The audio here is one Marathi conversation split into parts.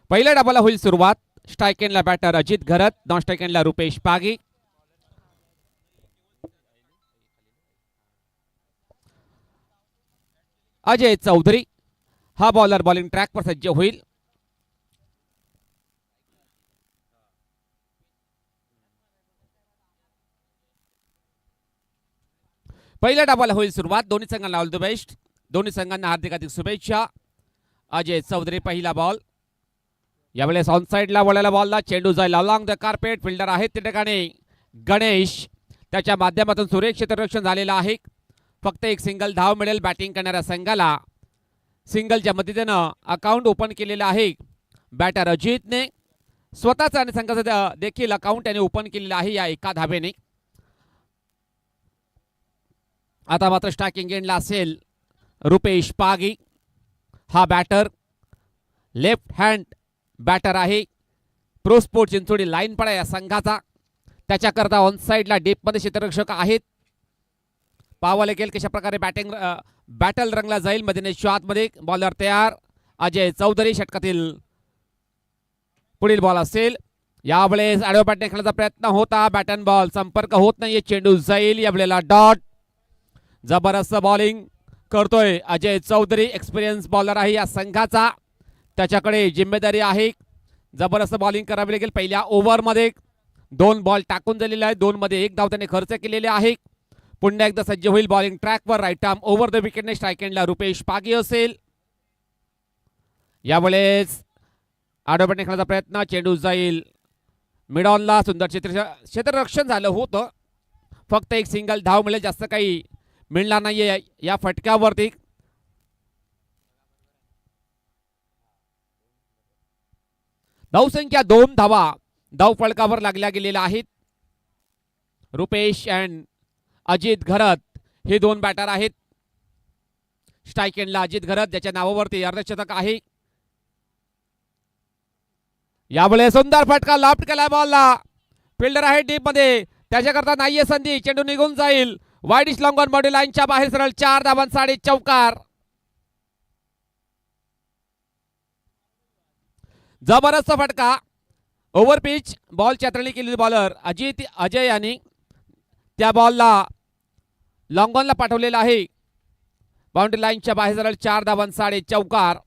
पहिल्या डावाला होईल सुरुवात. स्ट्राइक एंडला बॅटर अजित घरत, नॉन स्ट्राइक एंडला रुपेश पागी. अजय चौधरी हा बॉलर बॉलिंग ट्रॅक पर सज्ज होईल. पहिल्या डावाला होईल सुरुवात. दोन्ही संघांना ऑल द बेस्ट. दोन्ही संघांना हार्दिक शुभेच्छा. अजय चौधरी पहिला बॉल. यावेळेस ऑन साइडला वळलेला बॉलला चेंडू जाईल अलॉंग द कार्पेट. फिल्डर आहेत त्या ठिकाणी गणेश. त्याच्या माध्यमातून सुरेख क्षेत्ररक्षण झालेलं आहे. फक्त एक सिंगल धाव मिळेल बॅटिंग करणाऱ्या संघाला. सिंगलच्या मदतीनं अकाउंट ओपन केलेलं आहे बॅटर अजितने. स्वतःचा आणि संघाचा देखील अकाउंट त्याने ओपन केलेलं आहे या एका धावेने. आता मात्र स्ट्रायकिंग एंडला असेल रुपेश पागी. हा बॅटर लेफ्ट हँड बॅटर आहे. प्रो स्पोर्ट चिंचोडी लाईन पडा या संघाचा. त्याच्याकरता ऑन साइडला डीपमध्ये क्षेत्ररक्षक आहेत. पाहावं लागेल कशा प्रकारे बॅटल रंगला जाईल. मध्ये शॉटमध्ये बॉलर तयार. अजय चौधरी षटकातील पुढील बॉल असेल. यावेळेस आडव्या बॅटने खेळण्याचा प्रयत्न होता. बॅट अँड बॉल संपर्क होत नाहीये. चेंडू जाईल यावेळेला डॉट. जबरदस्त बॉलिंग करतोय अजय चौधरी. एक्सपिरियन्स बॉलर आहे या संघाचा. त्याच्याकडे जिम्मेदारी आहे. जबरदस्त बॉलिंग करावी लागेल. पहिल्या ओव्हरमध्ये 2 बॉल टाकून झालेले आहे. 2 मध्ये 1 धाव त्याने खर्च केलेले आहे. पुन्हा एकदा सज्ज होईल बॉलिंग ट्रॅकवर. राईट आर्म ओव्हर द विकेटने स्ट्राइक एंडला रुपेश पागी असेल. यावेळेस आडव्या बॅटने खेळण्याचा प्रयत्न. चेंडू जाईल मिड ऑनला. सुंदर क्षेत्ररक्षण झालं होतं. फक्त एक सिंगल धाव मिळेल. जास्त काही मिळणार नाहीये या फटक्यावरती. धावसंख्या 2 धावा धाव फलकावर लागल्या गेलेल्या आहेत. रुपेश अँड अजित घरत हे 2 बॅटर आहेत. स्ट्राइक एंडला अजित घरत ज्याच्या नावावरती अर्धशतक आहे. यावेळेस सुंदर फटका लॉफ्ट केला बॉलला. फिल्डर आहे डीप मध्ये. त्याच्याकरता नाहीये संधी. चेंडू निघून जाईल. वाईडिश लॉंग ऑन बॉडी लाईनच्या बाहेर सरळ 4 धावांसाठी चौकार. जबरदस्त फटका. ओव्हर पिच बॉल चातरणी केलेली बॉलर अजय यांनी त्या बॉलला लॉंग ऑनला पाठवलेला आहे. बाउंड्री लाईनच्या बाहेर सरळ 4 धावांसाठी चौकार.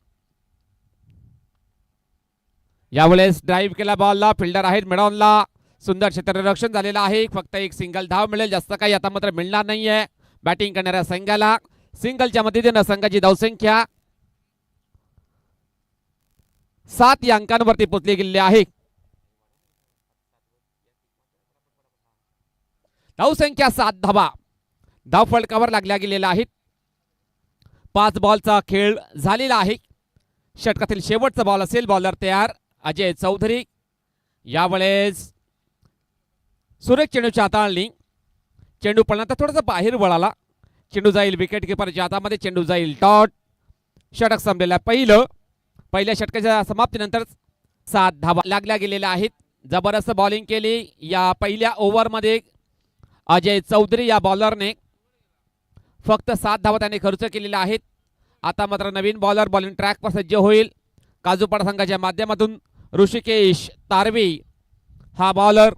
यावेळेस ड्राईव्ह केला बॉलला. फिल्डर आहेत मिडॉनला. सुंदर क्षेत्ररक्षण झालेलं आहे. फक्त एक सिंगल धाव मिळेल. जास्त काही आता मात्र मिळणार नाहीये बॅटिंग करणाऱ्या संघाला. सिंगलच्या मदतीने संघाची धावसंख्या 7 या अंकांवरती पोहोचली गेलेली आहे. धावसंख्या 7 धावा धाव फलकावर लागल्या गेलेल्या आहेत. 5 बॉलचा खेळ झालेला आहे. षटकातील शेवटचा बॉल असेल. बॉलर तयार अजय चौधरी. यावेळेस सुरेख चेंडूच्या हाताळणी. चेंडू पडल्यानंतर थोडासा बाहेर वळाला. चेंडू जाईल विकेट किपरच्या हातामध्ये. चेंडू जाईल डॉट. षटक संपलेला पहिल्या षटकाच्या समाप्तीनंतर 7 धावा लागल्या गेलेल्या आहेत. जबरदस्त बॉलिंग केली या पहिल्या ओव्हरमध्ये अजय चौधरी या बॉलरने. फक्त 7 धावा त्याने खर्च केलेल्या आहेत. आता मात्र नवीन बॉलर बॉलिंग ट्रॅकवर सज्ज होईल. काजूपाडा संघाच्या माध्यमातून ऋषिकेश तारवी हा बॉलर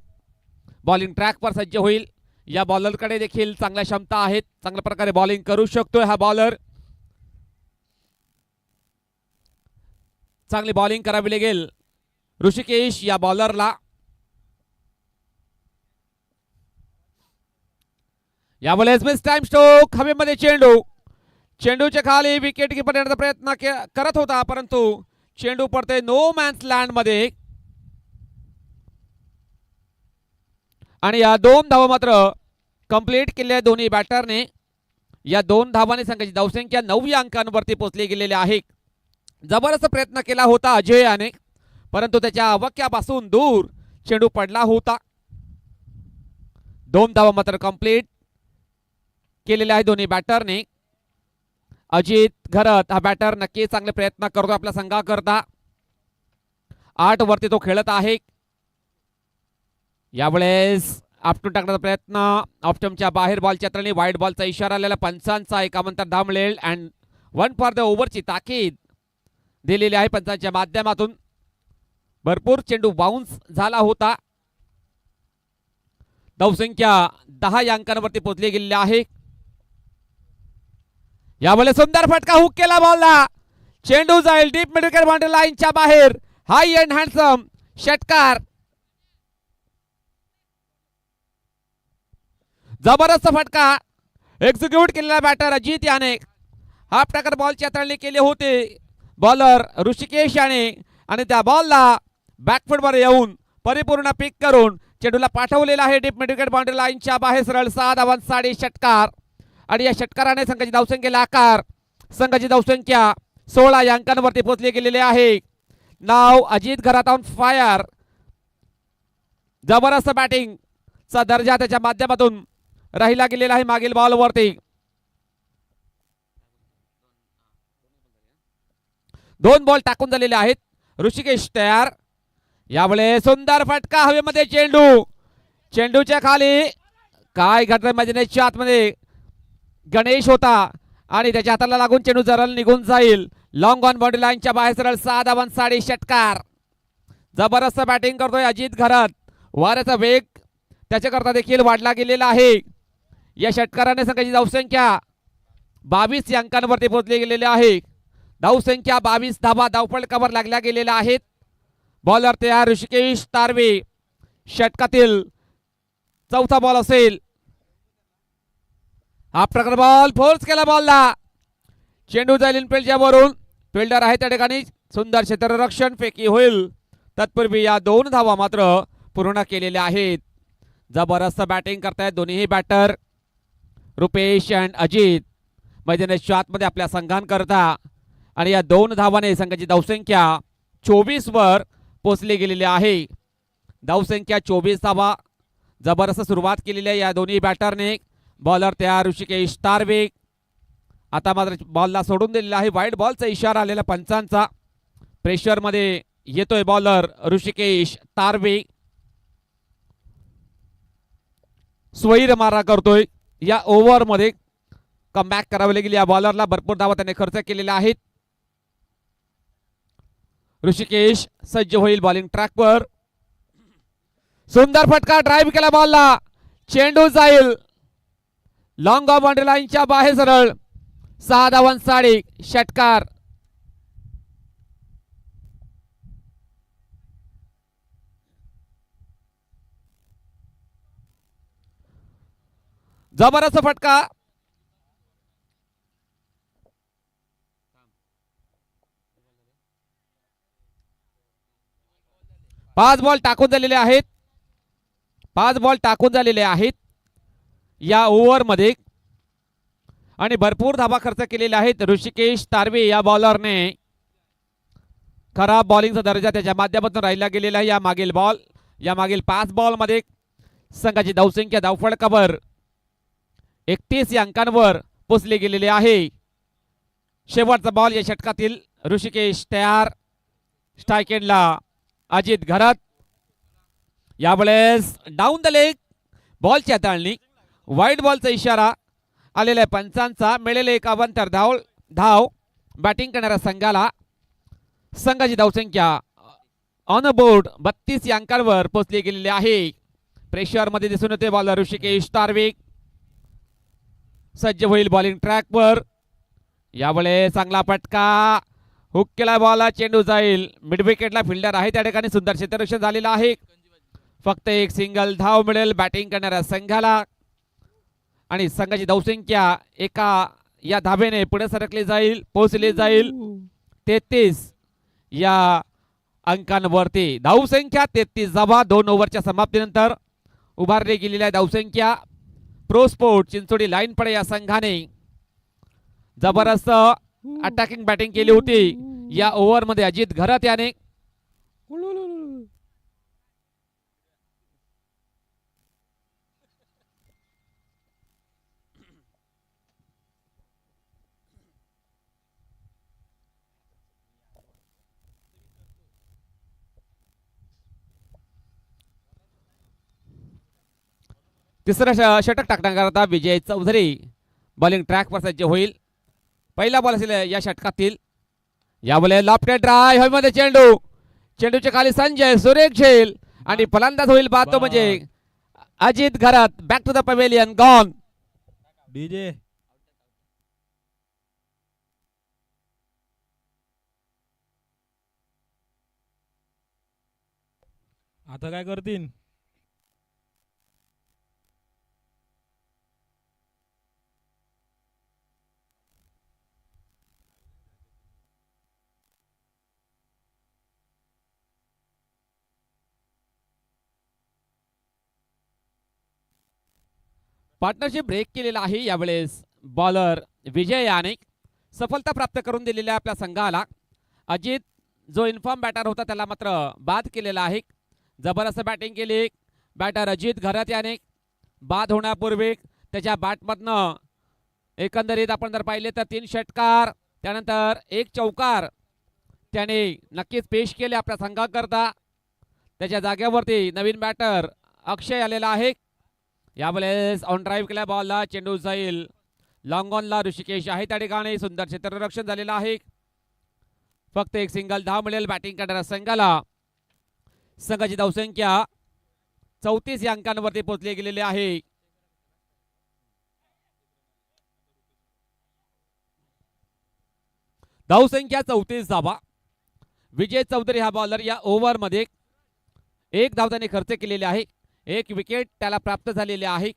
बॉलिंग ट्रॅकवर सज्ज होईल. या बॉलरकडे देखील चांगल्या क्षमता आहेत. चांगल्या प्रकारे बॉलिंग करू शकतोय हा बॉलर. चांगली बॉलिंग करावी लागेल ऋषिकेश या बॉलरला. यावेळेस मिस टाइम स्ट्रोक. हवेमध्ये चेंडूच्या खाली विकेट कीपर येण्याचा प्रयत्न करत होता. परंतु चेंडू पडते नो मॅन्स लँड मध्ये. आणि या 2 धावा मात्र कंप्लीट केल्या दोन्ही बॅटरने. या 2 धावांनी संघाची धावसंख्या 9 या अंकांवरती पोहोचली गेलेली आहे. जबरदस्त प्रयत्न केला होता अजय याने. परंतु त्याच्या अवक्यापासून दूर चेंडू पडला होता. 2 धावा मात्र कंप्लीट केलेल्या आहे दोन्ही बॅटरने. अजित घरत हा बॅटर नक्की चांगले प्रयत्न करतो आपल्या संघाकरता. 8 वरती तो खेळत आहे. यावेळेस आपटून टाकण्याचा प्रयत्न. ऑप्टमच्या बाहेर बॉलच्या तळणी. वाईड बॉलचा इशारा आलेला. पंचांचा एकावंतर धाव मिळेल. अँड 1 फॉर द ओव्हरची ताकीद दिलेली आहे पंचांच्या माध्यमातून. भरपूर चेंडू बाउन्स झाला होता. धावसंख्या 10 या अंकांवरती पोहोचली गेलेली आहे. यावेळेस सुंदर फटका, हुक केला बॉलला, चेंडू जाईल डीप मिड विकेट बाउंड्री लाईनच्या बाहेर. हाय एंड हँडसम षटकार. जबरदस्त फटका एक्झिक्यूट केलेला बॅटर अजित याने हाफ टॅकर बॉलची हाताळणी केली होती बॉलर ऋषिकेश याने, आणि त्या बॉलला बॅकफुटवर येऊन परिपूर्ण पिक करून चेंडूला पाठवलेला आहे डीप मिड विकेट बाउंड्री लाईनच्या बाहेर. सरळ 6 धावांसाठी षटकार, आणि या षटकाराने संघाची धावसंख्येला आकार. संघाची धावसंख्या 16 या अंकांवरती पोहोचली गेलेली आहे. नाव अजित घरात ऑन फायर. जबरदस्त बॅटिंगचा दर्जा त्याच्या माध्यमातून राहिला गेलेला आहे मागील बॉलवरती. 2 बॉल टाकून झालेले आहेत. ऋषिकेश तयार. यावेळेस सुंदर फटका हवेमध्ये, चेंडूच्या खाली काय घडलं मैदानाच्या आतमध्ये गणेश होता आणि त्याच्या हाताला लागून चेंडू जरल निघून जाईल. लॉंग ऑन बाउंड्री लाईनच्या बाहेर. सरळ 6 धावांसाठी षटकार. जबरदस्त बॅटिंग करतोय अजित घरात. वाऱ्याचा वेग त्याच्याकरता देखील वाढला गेलेला आहे. या षटकाराने संघाची धावसंख्या 22 या अंकांवरती पोहोचली गेलेली आहे. धावसंख्या 22 धावा धावफलकावर लागल्या गेलेल्या आहेत. बॉलर तयार ऋषिकेश तारवे. षटकातील चौथा बॉल असेल. हा प्रकार बॉल फोर्स केला बॉलला, चेंडू जाईल इनफिल्डच्या वरून. फिल्डर आहे त्या ठिकाणी. सुंदर क्षेत्ररक्षण, फेकी होईल तत्पूर्वी या 2 धावा मात्र पूर्ण केलेल्या आहेत. जबरदस्त बॅटिंग करतायत दोन्हीही बॅटर रुपेश अँड अजित मैदानाच्या आतमध्ये आपल्या संघांकरता, आणि या 2 धावाने संघाची धावसंख्या 24 वर पोहोचली गेलेली आहे. धावसंख्या 24 धावा. जबरदस्त सुरुवात केलेली आहे या दोन्ही बॅटरने. बॉलर तयार ऋषिकेश तारवे. आता मात्र बॉलला सोडून दिलेला आहे. वाईड बॉलचा इशारा आलेला पंचांचा. प्रेशरमध्ये येतोय बॉलर ऋषिकेश तारवे. स्वैर मारा करतोय. या ओव्हरमध्ये कमबॅक करावे लागेल या बॉलरला. भरपूर धावा त्याने खर्च केलेल्या आहेत. ऋषिकेश सज्ज होईल बॉलिंग ट्रॅकवर. सुंदर फटका, ड्राईव्ह केला बॉलला, चेंडू जाईल लॉंग ऑफ बाउंड्री लाईनच्या बाहेर. सरळ 6 धावांसाठी षटकार. जबरदस्त फटका. पाच बॉल टाकून झालेले आहेत. 5 बॉल टाकून झालेले आहेत या ओव्हरमध्ये, आणि भरपूर धावा खर्च केलेले आहेत ऋषिकेश तारवे या बॉलरने. खराब बॉलिंगचा दर्जा त्याच्या माध्यमातून राहिला गेलेला आहे. या मागील 5 बॉलमध्ये संघाची धावसंख्या धावफलकावर 31 या अंकांवर पोचली गेलेली आहे. शेवटचा बॉल या षटकातील. ऋषिकेश तयार. स्ट्राइक एंडला अजित घरात. यावेळेस डाऊन द लेग बॉलची हाताळणी. वाईड बॉलचा इशारा आलेला आहे पंचांचा. मिळेले 51 धाव बॅटिंग करणाऱ्या संघाला. संघाची धावसंख्या ऑन बोर्ड 32 या अंकांवर पोहोचली गेलेली आहे. प्रेशरमध्ये दिसून येते बॉलर ऋषिकेश तारवे. सज्ज होईल बॉलिंग ट्रॅकवर. यावेळेस चांगला फटका, हुक केला बॉलला, चेंडू जाईल मिड विकेटला. फिल्डर आहे त्या ठिकाणी. सुंदर क्षेत्ररक्षण झालेलं आहे. फक्त एक सिंगल धाव मिळेल बॅटिंग करणाऱ्या संघाला, आणि संघाची धावसंख्या एका या धावेने पुढे सरकली जाईल, पोहोचली जाईल 33 या अंकांवरती. धावसंख्या 33 धावा 2 ओव्हरच्या समाप्तीनंतर उभारली गेलेली आहे धावसंख्या. प्रो स्पोर्ट चिंचोडी लाईन पडे या संघाने जबरदस्त अटॅकिंग बॅटिंग केली होती या ओव्हरमध्ये अजित घरात याने. तिसरा षटक टाकण्याकरता विजय चौधरी बॉलिंग ट्रॅकवर सज्ज होईल. पहिला बॉल असेल या षटकातील. यावेळेस लॉफ्टेड ड्राइव्ह मध्ये चेंडूच्या खाली संजय सुरेख झेल आणि फलंदाज होईल बाद तो म्हणजे अजित घरात. Back to the pavilion gone. DJ आता काय करतील? पार्टनरशिप ब्रेक केलेला आहे यावेळेस बॉलर विजय याने सफलता प्राप्त करून दिलेल्या आपल्या संघाला. अजित जो इन्फॉर्म बॅटर होता त्याला मात्र बाद केलेला आहे. जबरदस्त बॅटिंग केली बॅटर अजित घरात याने. बाद होण्यापूर्वी त्याच्या बॅटमधनं एकंदरीत आपण जर पाहिले तर 3 षटकार त्यानंतर 1 चौकार त्याने नक्कीच पेश केले आपल्या संघाकरता. त्याच्या जागेवरती नवीन बॅटर अक्षय आलेला आहे. यावेळेस ऑन ड्राईव्ह केल्या बॉलला चेंडू जाईल लॉंग ऑनला. ऋषिकेश आहे त्या ठिकाणी. सुंदर क्षेत्ररक्षण झालेलं आहे. फक्त एक सिंगल धाव मिळेल बॅटिंग करणाऱ्या संघाला. संघाची धावसंख्या 34 या अंकांवरती पोहोचली गेलेली आहे. धावसंख्या 34 धावा. विजय चौधरी हा बॉलर या ओव्हरमध्ये 1 धाव त्याने खर्च केलेली आहे. 1 विकेट त्याला प्राप्त झालेली आहे.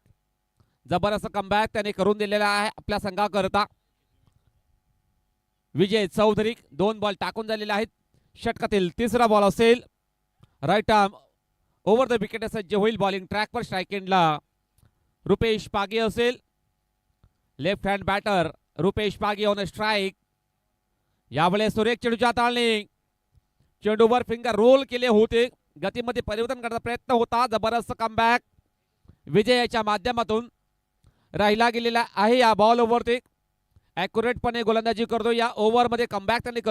जबरदस्त कमबॅक त्याने करून दिलेला आहे आपल्या संघाकरता. विजय चौधरी 2 बॉल टाकून झालेले आहेत. षटकातील तिसरा बॉल असेल. Right arm over the wicket सज्ज होईल. बॉलिंग ट्रॅकवर स्ट्राईक एंडला रुपेश पागे असेल. लेफ्ट हँड बॅटर रुपेश पागे ऑन स्ट्राईक. यावेळेस सुरेख चेंडूच्या हाताळणी. चेंडूवर फिंगर रोल केले होते. गतीमध्ये परिवर्तन करण्याचा प्रयत्न होता. जबरदस्त कमबॅक विजयाच्या माध्यमातून राहिला गेलेला आहे. या बॉलवरती ॲक्युरेटपणे गोलंदाजी करतो. या ओव्हरमध्ये कमबॅक त्यांनी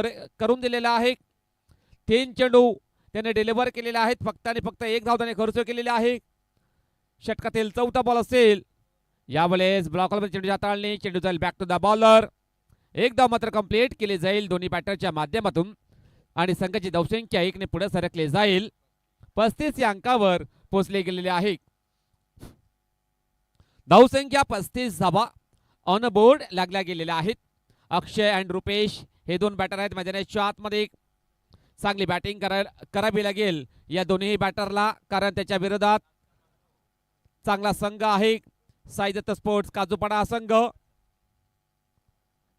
करून दिलेला आहे. 3 चेंडू त्याने डिलिव्हर केलेले आहेत. फक्त आणि फक्त 1 धाव त्याने खर्च केलेले आहे. षटकातील 4था बॉल असेल. यावेळेस ब्लॉकवर चेंडू हाताळणी. चेंडू जाईल बॅक टू द बॉलर. 1 धाव मात्र कंप्लीट केली जाईल दोन्ही बॅटरच्या माध्यमातून आणि संघाची धावसंख्या 1 ने पुढे सरकले जाईल. 35 या अंकावर पोहोचले गेलेले आहे. धावसंख्या 35 धावा ऑन बोर्ड लागल्या गेलेल्या आहेत. अक्षय अँड रुपेश हे 2 बॅटर आहेत मैदानाच्या आतमध्ये. चांगली बॅटिंग करावी लागेल या दोन्ही बॅटरला कारण त्याच्या विरोधात चांगला संघ आहे साई दत्त स्पोर्ट्स काजूपाडा संघ.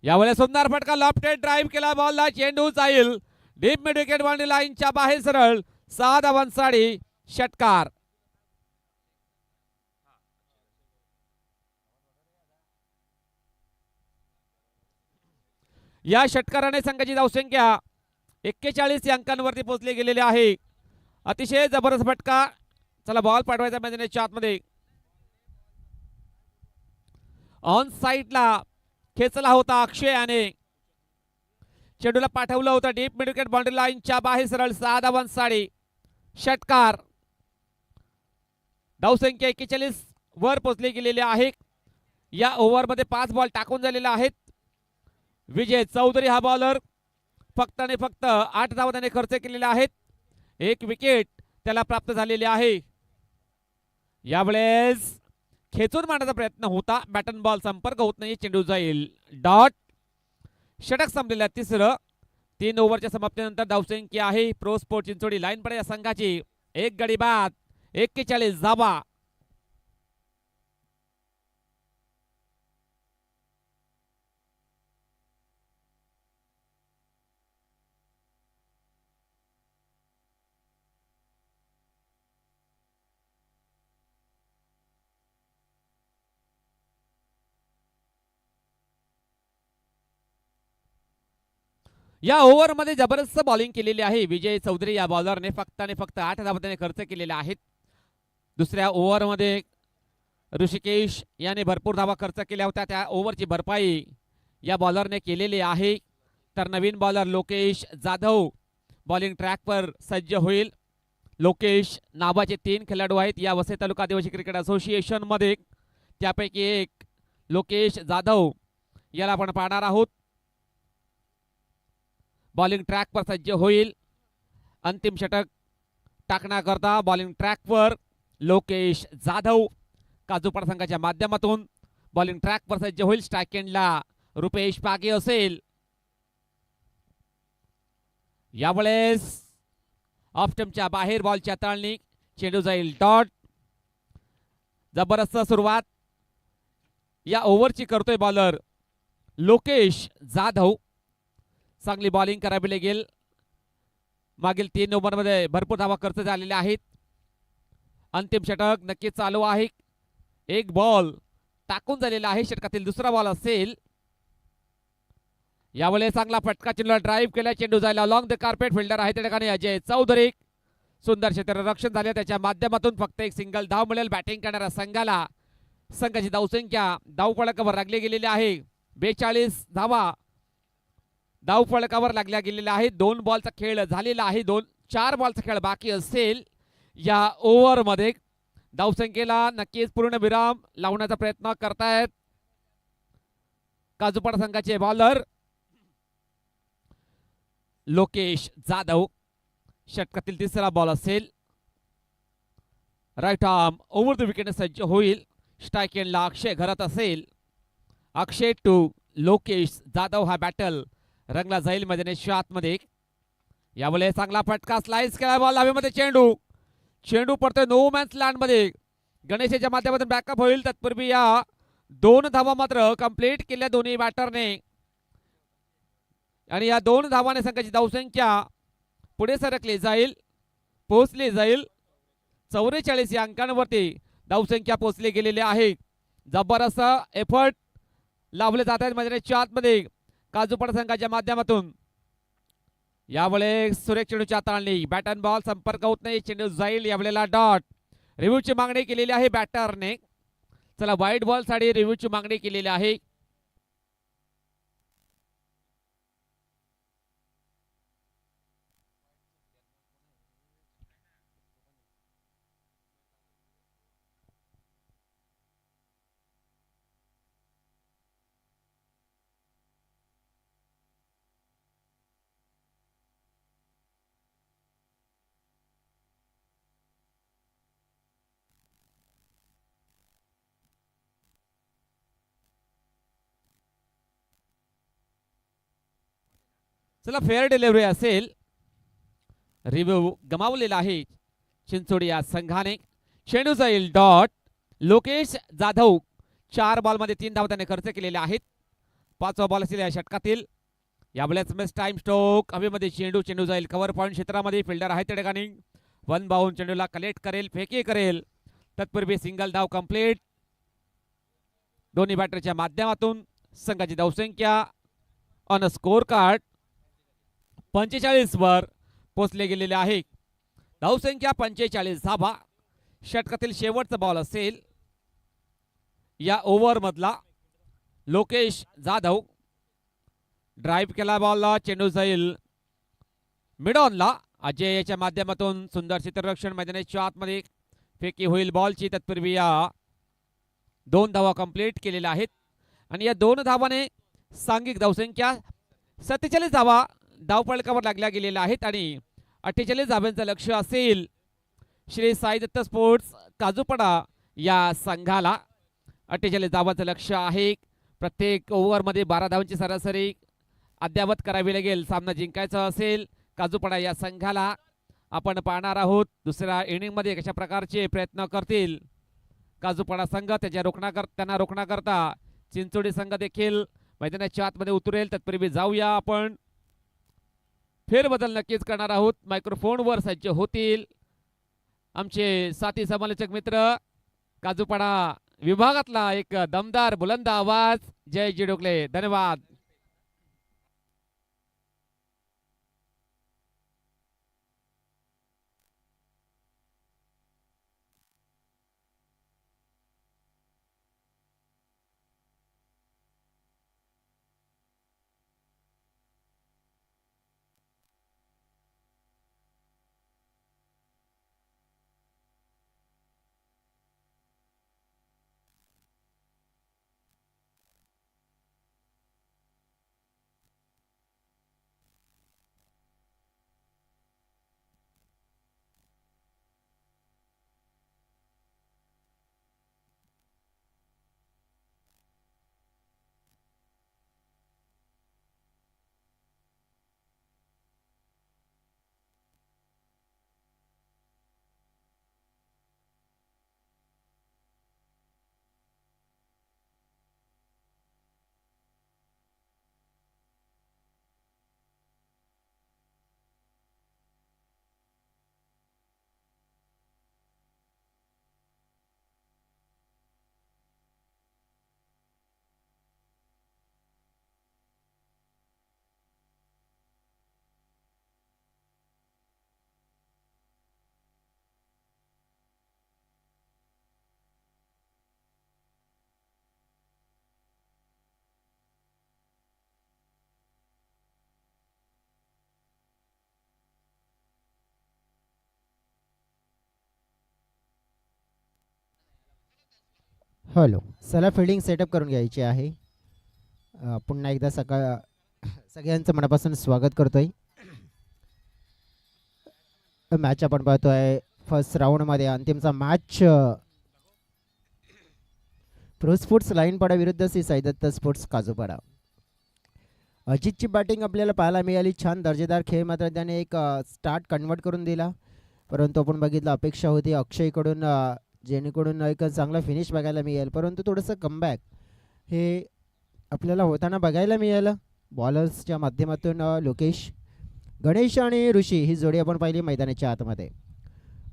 यावेळेस सुंदर फटका लॉफ्टेड ड्राईव्ह केला बॉलला. चेंडू जाईल डीप मिड विकेट बाउंड्री लाईनच्या बाहेर सरळ. 6 धावांसाठी षटकार. या षटकाराने संघाची धावसंख्या 41 या अंकांवरती पोहोचले गेलेले आहे. अतिशय जबरदस्त फटका. चला बॉल पाठवायचा मैदानाच्या आतमध्ये. ऑन साइडला खेचला होता अक्षय याने. चेंडूला पाठवलं होतं डीप मिड विकेट बाउंड्री लाईनच्या बाहेर सरळ. 6 धावांसाठी षटकार. धावसंख्या 41 वर पोहोचली गेलेली आहे. या ओव्हरमध्ये 5 बॉल टाकून झालेले आहेत. विजय चौधरी हा बॉलर फक्त आणि फक्त 8 धावा त्याने खर्च केलेले आहेत. 1 विकेट त्याला प्राप्त झालेली आहे. यावेळेस खेचून मारण्याचा प्रयत्न होता. बॅटन बॉल संपर्क होत नाही. चेंडू जाईल डॉट. षटक संपलेल्या 3रं. 3 ओव्हरच्या समाप्तीनंतर धावसंख्या आहे प्रो स्पोर्ट चिंचोडी लाईन पडे या संघाची 1 गडी बाद 41 धावा. या ओव्हरमध्ये जबरदस्त बॉलिंग केलेली आहे विजय चौधरी या बॉलरने. फक्त आणि फक्त 8 धावा त्याने खर्च केलेल्या आहेत. दुसऱ्या ओव्हरमध्ये ऋषिकेश याने भरपूर धावा खर्च केल्या होत्या. त्या ओव्हरची भरपाई या बॉलरने केलेली आहे. तर नवीन बॉलर लोकेश जाधव बॉलिंग ट्रॅकवर सज्ज होईल. लोकेश नावाचे 3 खेळाडू आहेत या वसई तालुका आदिवासी क्रिकेट असोसिएशन मध्ये. त्यापैकी एक लोकेश जाधव याला आपण पाहणार आहोत. बॉलिंग ट्रॅक पर सज्ज होईल. अंतिम षटक टाकण्याकरता बॉलिंग ट्रॅकवर लोकेश जाधव काजूपाडा संघाच्या माध्यमातून बॉलिंग ट्रॅकवर सज्ज होईल. स्ट्राईक एंडला रुपेश पागे असेल. यावेळेस ऑफ स्टंपच्या बाहेर बॉलची हाताळणी, चेंडू जाईल डॉट. जबरदस्त सुरुवात या ओव्हरची करतोय बॉलर लोकेश जाधव. चांगली बॉलिंग करावी लागेल. मागील 3 ओव्हरमध्ये भरपूर धावा खर्च झालेल्या आहेत. अंतिम षटक नक्कीच चालू आहे. एक बॉल टाकून झालेला आहे. षटकातील दुसरा बॉल असेल. यावेळेस चांगला फटका, चेंडूला ड्राईव्ह केला, चेंडू जायला लॉंग द कार्पेट. फिल्डर आहे त्या ठिकाणी अजय चौधरी. सुंदर क्षेत्ररक्षण झाले, त्याच्या माध्यमातून फक्त एक सिंगल धाव मिळेल बॅटिंग करणाऱ्या संघाला. संघाची धावसंख्या धावफलकावर लागली गेलेली आहे 42 धावा धावफलकावर लागल्या गेलेल्या आहेत. 2 बॉलचा खेळ झालेला आहे. 4 बॉलचा खेळ बाकी असेल. या ओव्हरमध्ये धावसंख्येला नक्कीच पूर्ण विराम लावण्याचा प्रयत्न करतायत काजूपाडा संघाचे बॉलर लोकेश जाधव. षटकातील तिसरा बॉल असेल. Right arm over the wicket सज्ज होईल. स्ट्राईक एंडला अक्षय घरात असेल. अक्षय टू लोकेश जाधव हा बॅटल रंगला जाईल मैदानाच्या आतमध्ये. यावेळेस चांगला फटका, स्लाइस केला बॉल हवेमध्ये. चेंडू पडतोय नो मॅन्स लँड मध्ये. गणेशच्या माध्यमातून बॅकअप होईल. तत्पूर्वी या 2 धावा मात्र कंप्लीट केल्या दोन्ही बॅटरने आणि या 2 धावाने संघाची धावसंख्या पुढे सरकली जाईल, पोहोचली जाईल 44 या अंकांवरती धावसंख्या पोहोचली गेलेली आहे. जबरदस्त एफर्ट लावले जात आहेत मैदानाच्या आतमध्ये काजूपाडा संघाच्या माध्यमातून. यावेळेस सुरेख चेंडूच्या हाताळणी, बॅट अँड बॉल संपर्क होत नाही, चेंडू जाईल. यावेळेला डॉट. रिव्ह्यूची मागणी केलेली आहे बॅटरने. चला वाईट बॉल साठी रिव्ह्यूची मागणी केलेली आहे. चला फेअर डिलिव्हरी असेल. रिव्ह्यू गमावलेला आहे चिंचोडी या संघाने. चेंडू जाईल डॉट. लोकेश जाधव 4 बॉलमध्ये 3 धावा त्याने खर्च केलेले आहेत. 5वा बॉल असेल या षटकातील. यावेळेस मिस टाइम स्ट्रोक हवेमध्ये. चेंडू जाईल कव्हर पॉईंट क्षेत्रामध्ये. फिल्डर आहे त्या ठिकाणी. 1 बाउंड चेंडूला कलेक्ट करेल, फेकी करेल. तत्पूर्वी सिंगल धाव कंप्लीट दोन्ही बॅटरच्या माध्यमातून. संघाची धावसंख्या ऑन स्कोर कार्ड 45 वर पोहोचले गेलेले आहे. धावसंख्या 45 धावा. षटकातील शेवटचा बॉल असेल या ओव्हर मधला. लोकेश जाधव ड्राईव्ह केला बॉलला, चेंडू जाईल मिड ऑनला. अजय याच्या माध्यमातून सुंदर क्षेत्ररक्षण मैदानाच्या आतमध्ये. फेकी होईल बॉलची. तत्पूर्वी या 2 धावा कंप्लीट केलेल्या आहेत आणि या 2 धावाने सांघिक धावसंख्या 47 धावा धावफलकावर लागल्या गेलेल्या आहेत आणि 48 धावांचं लक्ष असेल श्री साई दत्त स्पोर्ट्स काजूपाडा या संघाला. 48 धावांचं लक्ष आहे. प्रत्येक ओव्हरमध्ये 12 धावांची सरासरी अद्यावत करावी लागेल सामना जिंकायचा असेल काजूपाडा या संघाला. आपण पाहणार आहोत दुसऱ्या इनिंगमध्ये कशा प्रकारचे प्रयत्न करतील काजूपाडा संघ. त्यांना रोखण्याकरता चिंचोडी संघ देखील मैदानाच्या आतमध्ये उतरेल. तत्पूर्वी जाऊया आपण फेरबदल नक्कीच करणार आहोत. मायक्रोफोनवर सज्ज होतील आमचे साथी समालोचक मित्र. काजूपाडा विभागातला एक दमदार बुलंद आवाज जय जिडोकले. धन्यवाद. हॅलो, चला फिल्डिंग सेटअप करून घ्यायची आहे. पुन्हा एकदा सगळ्यांचं मनापासून स्वागत करतोय. मॅच आपण पाहतोय फर्स्ट राऊंडमध्ये अंतिमचा मॅच प्रो स्पोर्ट्स लाईनपाडा विरुद्ध श्री साईदत्त स्पोर्ट्स काजूपाडा. अजितची बॅटिंग आपल्याला पाहायला मिळाली. छान दर्जेदार खेळ मात्र त्याने एक स्टार्ट कन्वर्ट करून दिला, परंतु आपण बघितलं अपेक्षा होती अक्षयकडून जेणेकरून एक चांगला फिनिश बघायला मिळेल, परंतु थोडंसं कमबॅक हे आपल्याला होताना बघायला मिळालं. बॉलर्सच्या माध्यमातून लोकेश, गणेश आणि ऋषी ही जोडी आपण पाहिली मैदानाच्या आतमध्ये.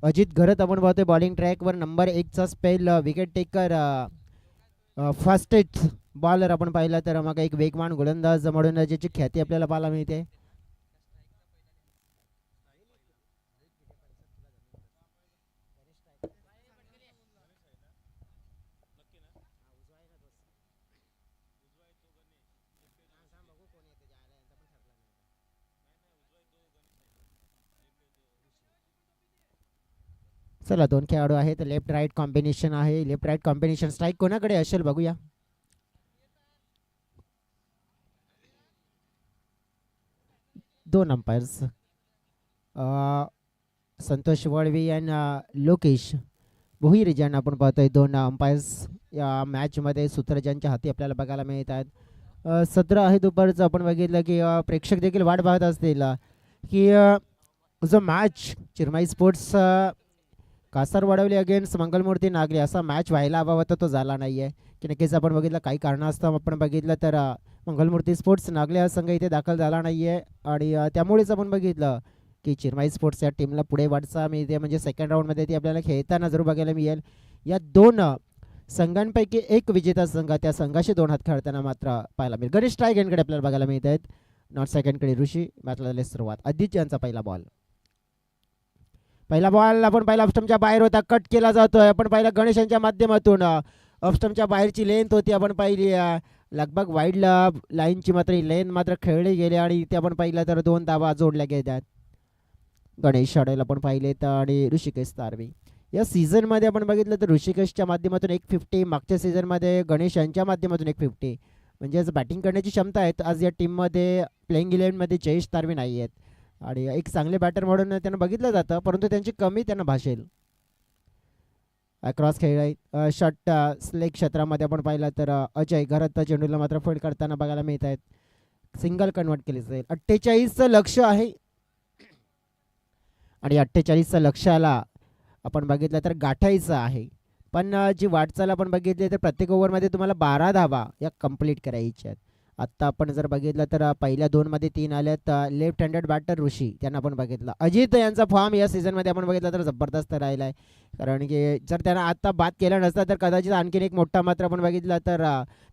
अजित घरत आपण पाहतोय बॉलिंग ट्रॅकवर नंबर 1चा spell wicket taker fastest bowler आपण पाहिला तर मग एक वेगवान गोलंदाज म्हणून ज्याची ख्याती आपल्याला पाहायला मिळते. चला 2 खेळाडू आहेत. लेफ्ट राईट कॉम्बिनेशन आहे. लेफ्ट राईट कॉम्बिनेशन स्ट्राईक कोणाकडे असेल बघूया. दोन अंपायर्स संतोष वळवी आणि लोकेश भोईर ज्यांना आपण पाहतोय. दोन अंपायर्स या मॅचमध्ये सूत्र ज्यांच्या हाती आपल्याला बघायला मिळत आहेत. 17 आहे दुपारचं आपण बघितलं की प्रेक्षक देखील वाट पाहत असतील की जो match Chirmai sports Kasar Vadavali against Mangalmurti Nagari असा मॅच व्हायला हवा होता, तो झाला नाही आहे. की नक्कीच आपण बघितलं काही कारणास्तव आपण बघितलं तर मंगलमूर्ती स्पोर्ट्स नागले हा संघ इथे दाखल झाला नाही आहे आणि त्यामुळेच आपण बघितलं की चिरमाई स्पोर्ट्स या टीमला पुढे वाटचाल मिळते, म्हणजे सेकंड राऊंडमध्ये ती आपल्याला खेळताना जरूर बघायला मिळेल. या दोन संघांपैकी एक विजेता संघ त्या संघाशी 2 हात खेळताना मात्र पाहायला मिळेल. गणेश ट्रायगनकडे आपल्याला बघायला मिळत आहेत. नॉट सेकंडकडे ऋषी. मॅचला सुरुवात आदित्य यांचा पहिला बॉल. पहिला बॉल आपण पहिला ऑफस्टमच्या बाहेर होता, कट केला जातोय. आपण पहिला गणेश यांच्या माध्यमातून ऑफस्टमच्या बाहेरची लेंथ होती आपण पाहिली, लगभग वाईड लाईनची मात्र लेंथ मात्र खेळली गेली आणि इथे आपण पाहिलं तर 2 धावा जोडल्या गेल्यात. गणेश अडेल आपण पाहिलेत आणि ऋषिकेश तारवी. या सीझनमध्ये आपण बघितलं तर ऋषिकेशच्या माध्यमातून 150, मागच्या सीझनमध्ये गणेश यांच्या माध्यमातून 150, म्हणजेच बॅटिंग करण्याची क्षमता आहेत. आज या टीममध्ये प्लेइंग 11मध्ये जयेश तारवी नाही आहेत आणि एक चांगले बॅटर म्हणून त्यांना बघितलं जातं, परंतु त्यांची कमी त्यांना भासेल. क्रॉस खेळ आहे. शॉट स्लेग क्षेत्रामध्ये आपण पाहिलं तर अजय घरात चेंडूला मात्र फील्ड करताना बघायला मिळत आहेत. सिंगल कन्वर्ट केली जाईल. 48चं लक्ष आहे आणि 48चं लक्षाला आपण बघितलं तर गाठायचं आहे, पण जी वाटचाल आपण बघितली तर प्रत्येक ओव्हरमध्ये तुम्हाला 12 धावा या कंप्लीट करायच्या आहेत. आत्ता आपण जर बघितलं तर पहिल्या 2मध्ये 3 आल्यात. लेफ्ट हँडेड बॅटर ऋषी त्यांना आपण बघितलं. अजित यांचा फॉर्म या सीझनमध्ये आपण बघितलं तर जबरदस्त राहिला आहे, कारण की जर त्यांना आत्ता बाद केला नसता तर कदाचित आणखीन एक मोठा मात्र आपण बघितला तर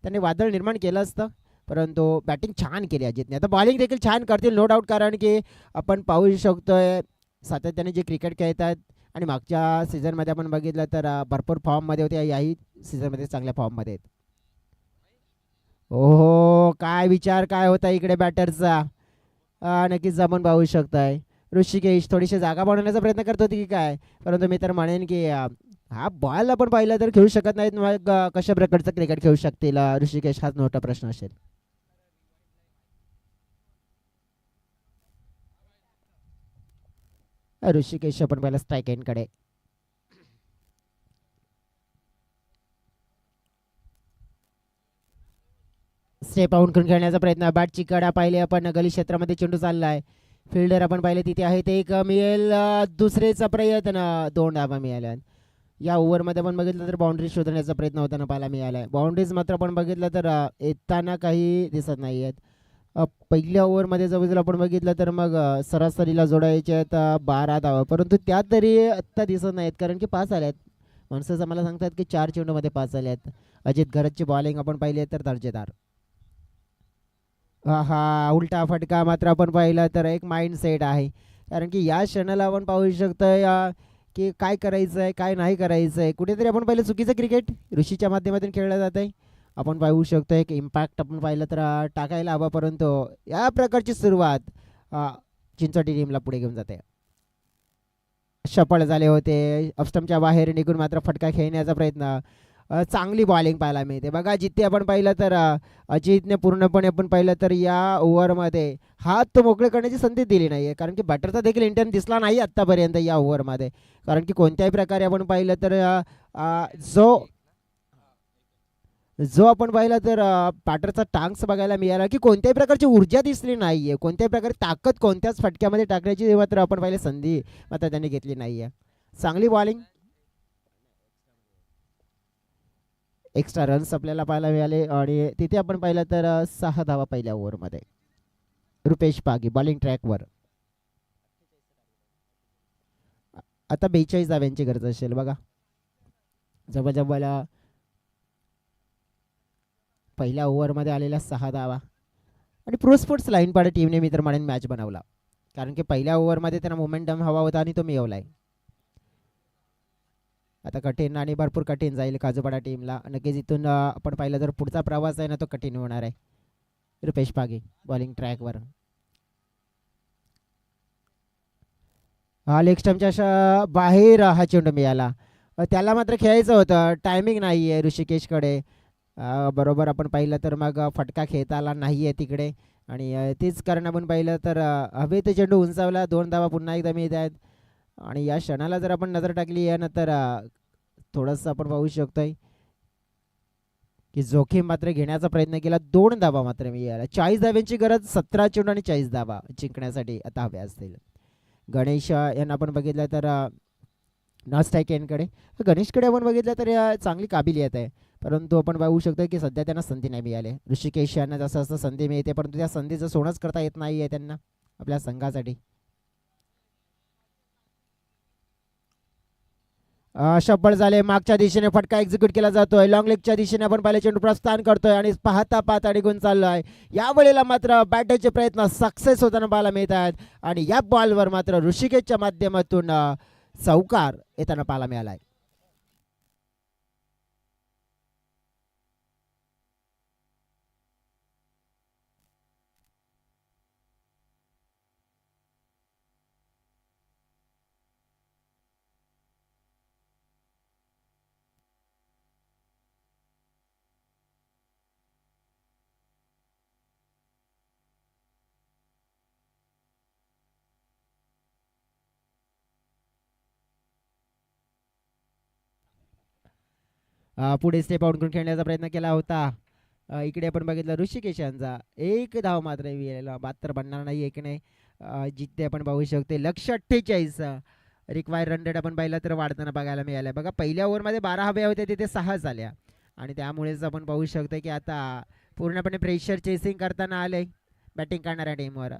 त्यांनी वादळ निर्माण केलं असतं, परंतु बॅटिंग छान केली अजितने. आता बॉलिंग देखील छान करतील नो डाऊट, कारण की आपण पाहू शकतोय सातत्याने जे क्रिकेट खेळतात आणि मागच्या सीझनमध्ये आपण बघितलं तर भरपूर फॉर्ममध्ये होते, याही सीझनमध्ये चांगल्या फॉर्ममध्ये आहेत. ओहो, काय विचार काय होता इकडे बॅटरचा, नक्कीच आपण पाहू शकताय. ऋषिकेश थोडीशी जागा बनवण्याचा प्रयत्न करत होती की काय, परंतु मी तर म्हणेन की हा बॉल आपण पाहिला तर खेळू शकत नाहीत, मग कशा प्रकारचं क्रिकेट खेळू शकतील ऋषिकेश, हाच मोठा प्रश्न असेल. ऋषिकेश आपण पहिला स्ट्राईक एंडकडे. स्टेप आउट करून खेळण्याचा प्रयत्न. बॅटची कडा पाहिले आपण, गली क्षेत्रामध्ये चेंडू चाललाय. फिल्डर आपण पाहिले तिथे आहे, ते एक मिळेल. दुसरेचा प्रयत्न, 2 धावा मिळाल्या. या ओव्हरमध्ये आपण बघितलं तर बाउंड्री शोधण्याचा प्रयत्न होताना पाहायला मिळाला. बाउंड्रीज मात्र आपण बघितलं तर येताना काही दिसत नाही आहेत. पहिल्या ओव्हरमध्ये जवळजवळ आपण बघितलं तर मग सरासरीला जोडायचे आहेत 12 धावा, परंतु त्या तरी आत्ता दिसत नाहीत, कारण की 5 आल्यात. माणसं आम्हाला सांगतात की 4 चेंडूमध्ये 5 आल्यात. अजित घरतची बॉलिंग आपण पाहिली तर दर्जेदार. हा उलटा फटका मात्र आपण पाहिला तर एक माइंड सेट आहे, कारण की या क्षणाला आपण पाहू शकतोय की काय करायचं आहे काय नाही करायचं आहे. कुठेतरी आपण पाहिलं चुकीचं क्रिकेट ऋषीच्या माध्यमातून खेळलं जात आहे. आपण पाहू शकतो एक इम्पॅक्ट आपण पाहिलं तर टाकायला हवा, परंतु या प्रकारची सुरुवात चिंचोटी टीमला पुढे घेऊन जाते. सफळ झाले होते. ऑफस्टमच्या बाहेर निघून मात्र फटका खेळण्याचा प्रयत्न. चांगली बॉलिंग पाहायला मिळते बघा. जिथे आपण पाहिलं तर अजितने पूर्णपणे आपण पाहिलं तर या ओव्हरमध्ये हात तो मोकळे करण्याची संधी दिली नाही आहे, कारण की बॅटरचा देखील इंटेंट दिसला नाही आत्तापर्यंत या ओव्हरमध्ये. कारण की कोणत्याही प्रकारे आपण पाहिलं तर जो जो आपण पाहिला तर बॅटरचा टांग्स बघायला मिळाला की कोणत्याही प्रकारची ऊर्जा दिसली नाही आहे, कोणत्याही प्रकारे ताकद कोणत्याच फटक्यामध्ये टाकण्याची मात्र आपण पाहिले संधी मात्र त्यांनी घेतली नाही आहे. चांगली बॉलिंग, एक्स्ट्रा रन्स आपल्याला पाहायला मिळाले आणि तिथे आपण पाहिलं तर 6 धावा पहिल्या ओव्हरमध्ये. रुपेश पागी बॉलिंग ट्रॅकवर. आता 42 धाव्यांची गरज असेल बघा. जवळजवळ पहिल्या ओव्हरमध्ये आलेल्या 6 धावा आणि प्रो स्पोर्ट्स लाईन पाडे टीमने मी तर म्हणेन मॅच बनवला, कारण की पहिल्या ओव्हरमध्ये त्यांना मोमेंटम हवा होता आणि तो मिळवलाय. आता कठीण आणि भरपूर कठीण जाईल काजूपाडा टीमला. नक्कीच इथून आपण पाहिलं तर पुढचा प्रवास आहे ना तो कठीण होणार आहे. रुपेश पागी बॉलिंग ट्रॅकवर. हा लेग स्टंपच्या अशा बाहेर हा चेंडू मिळाला. त्याला मात्र खेळायचं होतं, टायमिंग नाही आहे ऋषिकेशकडे. बरोबर आपण पाहिलं तर मग फटका खेळता आला नाही आहे तिकडे आणि तेच कारण आपण पाहिलं तर हवेत चेंडू उंचावला. 2 धावा पुन्हा एकदा मिळत आहेत आणि या क्षणाला जर आपण नजर टाकली यानंतर थोडंसं आपण पाहू शकतोय की जोखीम मात्र घेण्याचा प्रयत्न केला. 2 धावा मात्र मिळाला. 40 धाव्यांची गरज 17 चेंडू आणि 40 धावा जिंकण्यासाठी आता हव्या असतील. गणेश यांना आपण बघितलं तर नॉन स्ट्राईक यांकडे. गणेशकडे आपण बघितलं तर चांगली काबिलियत आहे, परंतु आपण पाहू शकतो की सध्या त्यांना संधी नाही मिळाली. ऋषिकेश यांना जसं असं संधी मिळते, परंतु त्या संधीचं सोनंच करता येत नाही आहे त्यांना आपल्या संघासाठी. शब्बळ झाले. मागच्या दिशेने फटका एक्झिक्यूट केला जातोय. लॉंग लेगच्या दिशेने आपण पाहिलं चेंडू प्रस्थान करतोय आणि पाहता पाहता निघून चाललोय. यावेळेला मात्र बॅटरचे प्रयत्न सक्सेस होताना पाहायला मिळत आहेत आणि या बॉलवर मात्र ऋषिकेशच्या माध्यमातून चौकार येताना पाहायला मिळालाय. पुढे स्टेप आउट करून खेळण्याचा प्रयत्न केला होता. इकडे आपण बघितलं ऋषिकेश यांचा 1 धाव मात्र मिळालेला, मात्र बनणार नाही एक नाही. जिथे आपण पाहू शकतो लक्ष्य 48 रिक्वायर रन रेट आपण पाहिलं तर वाढताना बघायला मिळालं बघा. पहिल्या ओव्हरमध्ये 12 हव्या होत्या, तिथे 6 झाल्या आणि त्यामुळेच आपण पाहू शकतो की आता पूर्णपणे प्रेशर चेसिंग करताना आले बॅटिंग करणाऱ्या टीमवर.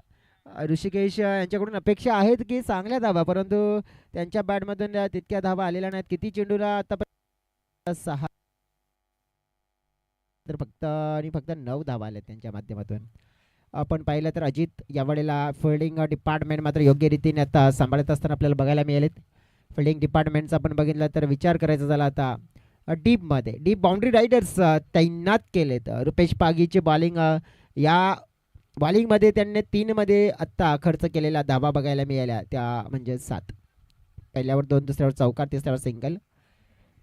ऋषिकेश यांच्याकडून अपेक्षा आहेत की चांगल्या धावा, परंतु त्यांच्या बॅटमधून तितक्या धावा आलेल्या नाहीत. किती चेंडूला आता 6 तर फक्त आणि फक्त 9 धावा आल्या त्यांच्या माध्यमातून. आपण पाहिलं तर अजित यावेळेला फिल्डिंग डिपार्टमेंट मात्र योग्य रीतीने आता सांभाळत असताना आपल्याला बघायला मिळालेत. फिल्डिंग डिपार्टमेंटचा आपण बघितलं तर विचार करायचा झाला आता डीपमध्ये डीप बाउंड्री रायडर्स तैनात केलेत. रुपेश पागीचे बॉलिंग या बॉलिंगमध्ये त्यांनी 3 मध्ये आत्ता खर्च केलेला धावा बघायला मिळाल्या, त्या म्हणजे 7. पहिल्यावर 2, दुसऱ्यावर चौकार, तिसऱ्यावर सिंगल.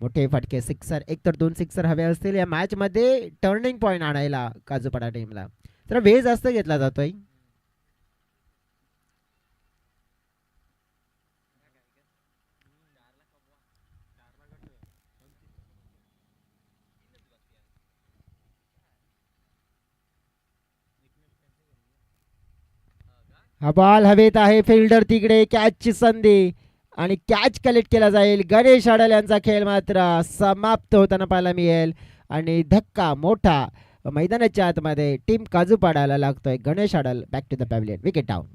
मोठे फटके सिक्सर, एक तर 2 सिक्सर हवे असतील या मॅचमध्ये टर्निंग पॉईंट आणायला काजूपाडा टीमला. तर वेळ जास्त घेतला जातोय. हा बॉल हवेत आहे, फिल्डर तिकडे, कॅचची संधी आणि कॅच कलेक्ट केला जाईल. गणेश आडल यांचा खेळ मात्र समाप्त होताना पाहायला मिळेल आणि धक्का मोठा मैदानाच्या आतमध्ये टीम काजूपाडाला लागतोय. Ganesh Adal back to the pavilion, wicket down.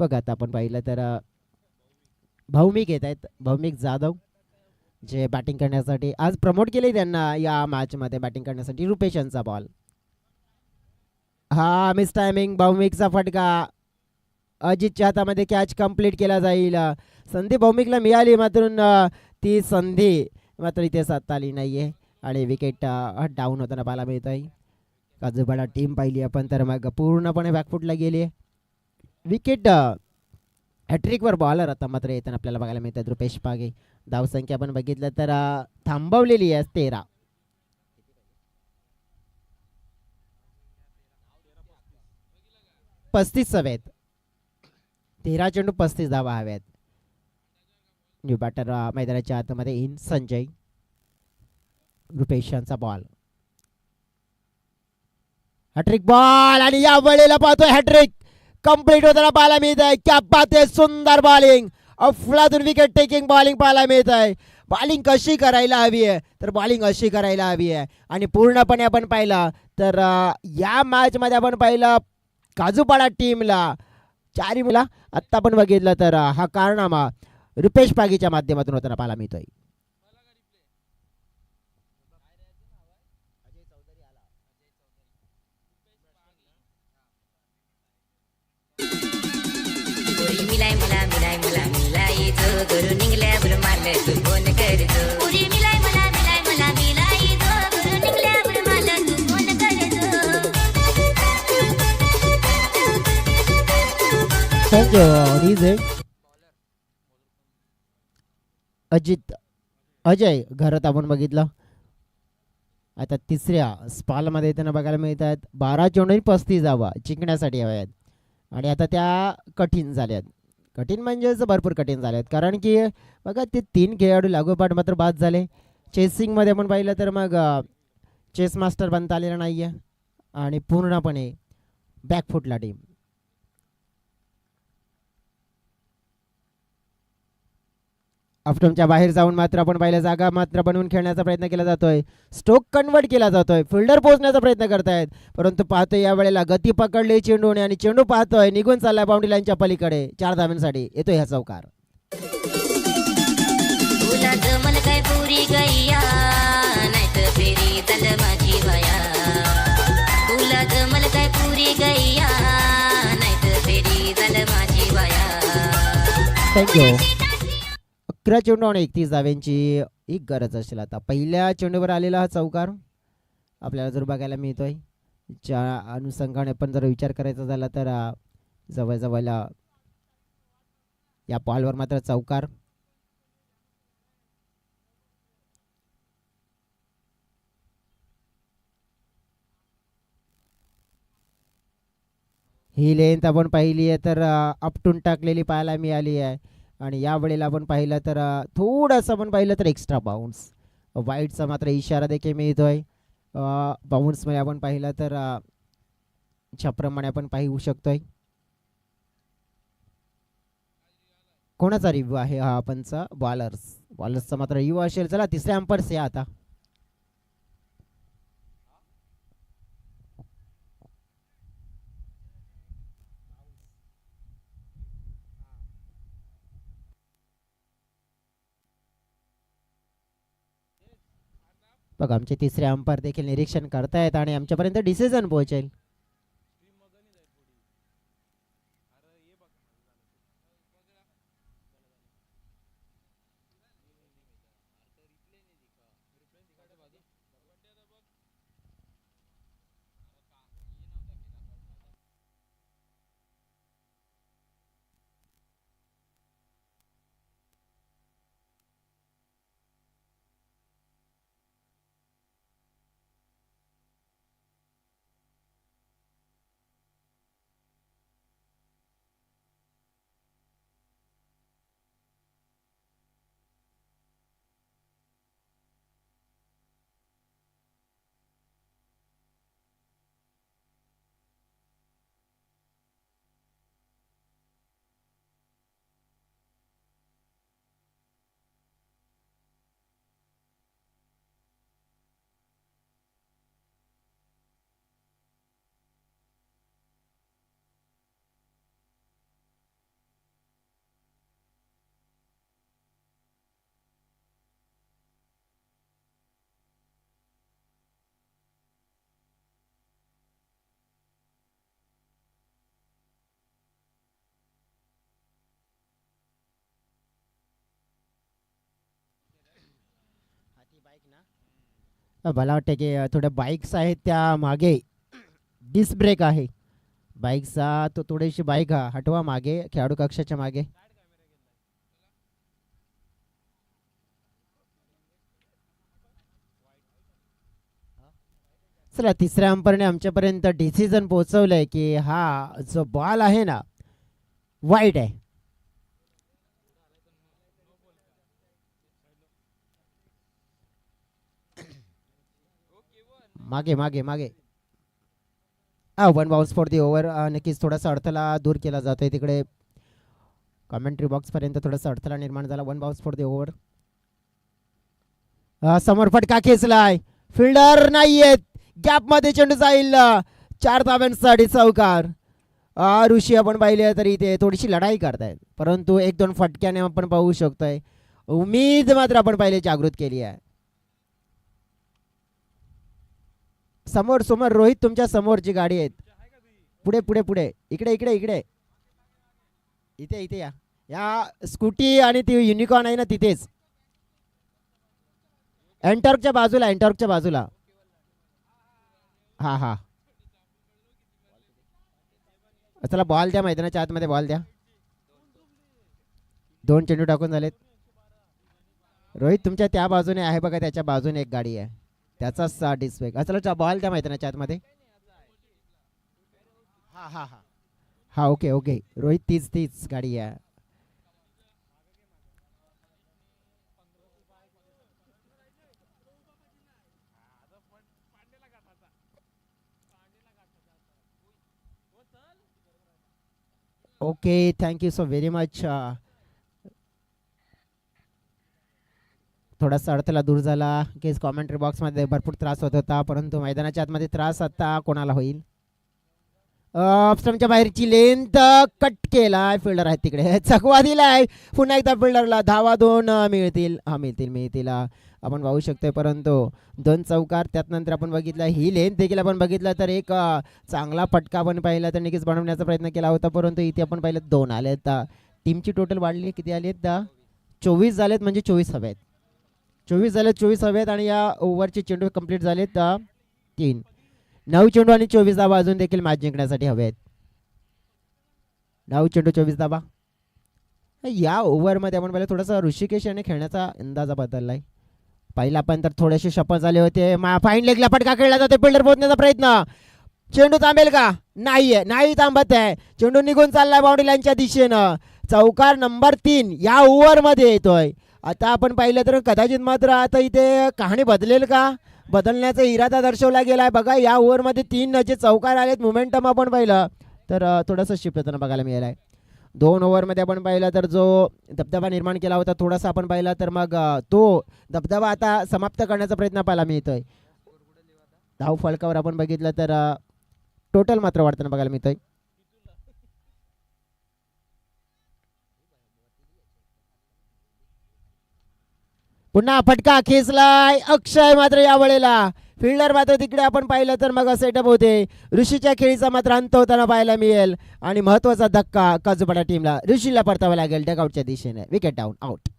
बघा आता आपण पाहिलं तर भौमिक येत आहेत, भौमिक जाधव जे बॅटिंग करण्यासाठी आज प्रमोट केले त्यांना या मॅचमध्ये बॅटिंग करण्यासाठी. रुपेश यांचा बॉल, हा मिस टायमिंग, भौमिकचा फटका, अजितच्या हातामध्ये कॅच कंप्लीट केला जाईल. संधी भौमिकला मिळाली मात्र ती संधी मात्र इथे साधता आली नाहीये आणि विकेट डाऊन होताना पाहायला मिळत आहे. काजूबाडा टीम पाहिली आपण तर मग पूर्णपणे बॅकफुटला गेली. विकेट हॅट्रिकवर बॉलर आता मात्र येताना आपल्याला बघायला मिळतात रुपेश पागे. धावसंख्या आपण बघितलं तर थांबवलेली आहे 13. 35 हवेत, 13 चेंडू 35 धावा हव्यात. न्यू बॅटर मैदानाच्या आतमध्ये इन संजय. रुपेश यांचा बॉल, हॅट्रिक बॉल आणि या वेळेला पाहतोय हॅट्रिक कंप्लीट होताना पाहायला मिळत आहे. क्या बात आहे, सुंदर बॉलिंग, अफलातून विकेट टेकिंग बॉलिंग पाहायला मिळत आहे. बॉलिंग कशी करायला हवी आहे तर बॉलिंग अशी करायला हवी आहे आणि पूर्णपणे आपण पाहिलं तर या मॅच मध्ये आपण पाहिलं काजूपाडा टीमला 4 मुला आत्ता आपण बघितलं तर हा कारनामा रुपेश पागीच्या माध्यमातून होताना पाहायला मिळतोय. मिलाय मला मिलाय मला मिलायचो गुरु निघल्यावर मारलं तू फोन करतो. पुरी मिलाय मला मिलाय मला मिलायचो गुरु निघल्यावर मारलं तू फोन करतो. थँक्यू. अजित अजय घरात आपण बघितलं आता तिसऱ्या स्पॉलमध्ये येताना बघायला मिळत आहेत. 12 चेंडू 35 धावा जिंकण्यासाठी हव्यात आणि आता त्या कठीण झाल्यात. कठीण म्हणजे भरपूर कठीण झाल्यात कारण की बघा ते 3 खेळाडू लागोपाठ मात्र बाद झाले. चेसिंगमध्ये आपण पाहिलं तर मग चेस मास्टर बनता आलेला नाही आहे आणि पूर्णपणे बॅकफुटला टीम. ऑफस्टंपच्या बाहेर जाऊन मात्र आपण पाहिलं जागा मात्र बनवून खेळण्याचा प्रयत्न केला जातोय. स्ट्रोक कन्वर्ट केला जातोय, फिल्डर पोहोचण्याचा प्रयत्न करतायत परंतु पाहतोय या वेळेला गती पकडली चेंडूने आणि चेंडू पाहतोय निघून चाललाय बाउंड्री लाईनच्या पलीकडे. 4 धावांसाठी येतोय हा चौकार. तुला जमल काय पुरी गैया नाहीत फेरी तल माझी बाया. तुला जमल काय पुरी गैया नाहीत फेरी तल माझी बाया. थँक्यू. 11 चेंडू आणि 31 धाव्यांची एक गरज असेल. आता पहिल्या चेंडूवर आलेला हा चौकार आपल्याला जर बघायला मिळतोय. ज्या अनुषंगाने पण जर विचार करायचा झाला तर जवळजवळ या बॉलवर मात्र चौकार. ही लेंथ आपण पाहिली आहे तर आपटून टाकलेली पाहायला मिळाली आहे आणि या वेळेला आपण पाहिलं तर थोडंसं आपण पाहिलं तर एक्स्ट्रा बाउन्स वाईटचा मात्र इशारा देखील मिळतोय. बाउन्समध्ये आपण पाहिलं तर ज्याप्रमाणे आपण पाहू शकतोय. कोणाचा रिव्ह्यू आहे हा आपणचा बॉलर्सचा मात्र रिव्ह्यू असेल. चला तिसऱ्या अंपायर्स या आता. बघा आमचे तिसरे अंपायर देखील निरीक्षण करतायत आणि आमच्यापर्यंत डिसिजन पोहोचेल. मला वाटतं की थोड्या बाईक्स आहेत त्या मागे डिस्क ब्रेक आहे बाईकचा तो थोडीशी बाईक हटवा मागे खेळाडू कक्षाच्या मागे. चला तिसऱ्या अंपरने आमच्यापर्यंत डिसिजन पोहोचवलंय की हा जो बॉल आहे ना वाईट आहे. मागे मागे मागे 1 बाउन्स फॉर दी ओव्हर. नक्कीच थोडासा अडथळा दूर केला जातोय तिकडे कमेंट्री बॉक्स पर्यंत थोडासा अडथळा निर्माण झाला. 1 बाउन्स फॉर दी ओव्हर. समोर फटका खेचलाय फिल्डर नाहीयेत गॅप मध्ये चेंडू जाईल 4 धावांसाठी चौकार. ऋषी आपण पाहिले तरी ते थोडीशी लढाई करतायत परंतु 1-2 फटक्याने आपण पाहू शकतोय उमेद मात्र आपण पाहिले जागृत केली आहे. समोर समोर रोहित तुमच्या समोरची गाडी आहेत. पुढे पुढे पुढे इकडे इकडे इकडे इथे इथे या या स्कूटी आणि ती युनिकॉर्न आहे ना तिथेच एंटॉर्कच्या बाजूला एंटॉर्कच्या बाजूला. हा हा चला बॉल द्या मैदानाच्या आतमध्ये बॉल द्या. 2 चेंडू टाकून झालेत. रोहित तुमच्या त्या बाजूने आहे बघा त्याच्या बाजूने एक गाडी आहे त्याचाच डिस्वेक. चला बॉल द्या मैदानाच्या आतमध्ये. हा हा हा हा ओके ओके रोहित तीच तीच गाडी आहे. Okay thank you so very much. थोडासा अडथळा दूर झाला की कॉमेंट्री बॉक्समध्ये भरपूर त्रास होत होता परंतु मैदानाच्या आतमध्ये त्रास आता कोणाला होईल. स्टंपच्या बाहेरची लेंथ कट केलाय फिल्डर आहे तिकडे चकवा दिलाय पुन्हा एकदा फिल्डरला धावा 2 मिळतील. हा मिळतील मिळतील आपण पाहू शकतोय परंतु 2 चौकार त्यात नंतर आपण बघितलं ही लेंथ देखील आपण बघितलं तर एक चांगला फटका आपण पाहिला तर नक्कीच बनवण्याचा प्रयत्न केला होता परंतु इथे आपण पाहिलं 2 आलेत. टीमची टोटल वाढली किती आली आहेत 24 झालेत म्हणजे 24 हवेत 24 झालेत 24 हवेत आणि या ओव्हरचे चेंडू कंप्लीट झालेत 3. 9 चेंडू आणि 24 धावा अजून देखील मॅच जिंकण्यासाठी हवेत. 9 चेंडू 24 धावा. या ओव्हरमध्ये आपण पाहिलं थोडासा ऋषिकेश याने खेळण्याचा अंदाजा बदललाय. पहिला पण तर थोडेसे शपथ झाले होते फाईन लेगला फटका खेळला जातो फिल्डर पोहोचण्याचा प्रयत्न चेंडू थांबेल का नाहीये नाही थांबत आहे चेंडू निघून चाललाय बाउंड्री लाईनच्या दिशेनं. चौकार नंबर 3 या ओव्हरमध्ये येतोय. आता आपण पाहिलं तर कदाचित मात्र आता इथे कहाणी बदलेल का बदलण्याचा इरादा दर्शवला गेलाय बघा. या ओव्हरमध्ये 3 जे चौकार आलेत मोमेंटम आपण पाहिलं तर थोडंसं शिफ्ट होताना बघायला मिळालाय. 2 ओव्हरमध्ये आपण पाहिलं तर जो दबदबा निर्माण केला होता थोडासा आपण पाहिला तर मग तो दबदबा आता समाप्त करण्याचा प्रयत्न पाहायला मिळतोय. धाव फलकावर आपण बघितलं तर टोटल मात्र वाढताना बघायला मिळतोय. पुन्हा फटका खेचलाय अक्षय मात्र या वेळेला फिल्डर मात्र तिकडे आपण पाहिलं तर मग सेटअप होते. ऋषीच्या खेळीचा मात्र अंत होताना पाहायला मिळेल आणि महत्वाचा धक्का काजूपाडा टीमला ऋषीला परतावा लागेल डगआउटच्या दिशेने. Wicket down out.